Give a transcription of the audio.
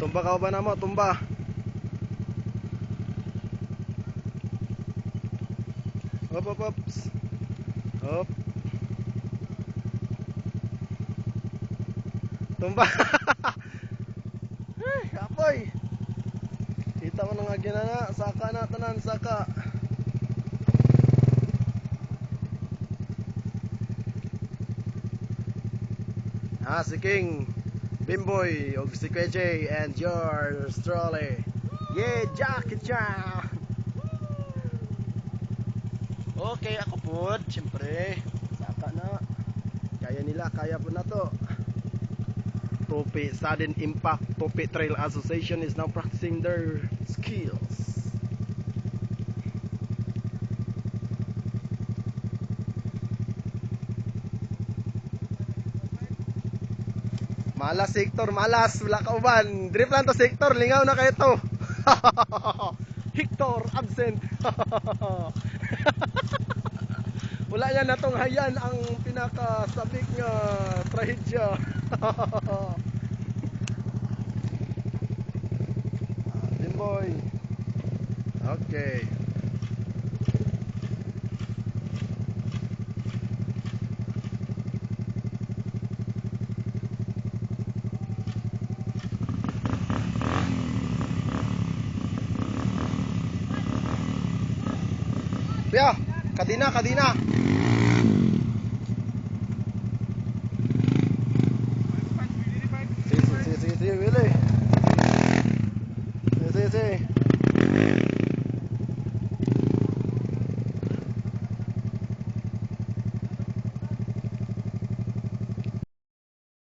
Tumba ka ba na mo? Tumba. Hop, hop, hops. Hop. Tumba. Ay, apoy. Kita mo nga ginana. Saka na tanan, saka. Si King, Bimboy, og si KJ, and yours truly. Yeah, Jackie Chan. Okay, ako po, siyempre. Saka na. Kaya nila, kaya po na to. Topi Sudden Impact Topi Trail Association is now practicing their skills. Malas sector, malas, wala ka uban. Drip lang to sector, lingaw na kayo to. Hector absent. Wala yan natong hayan ang pinakasabik nga trahedya. Bimboy. Okay. Ya, kadina, kadina. Sige, Willie. Sige.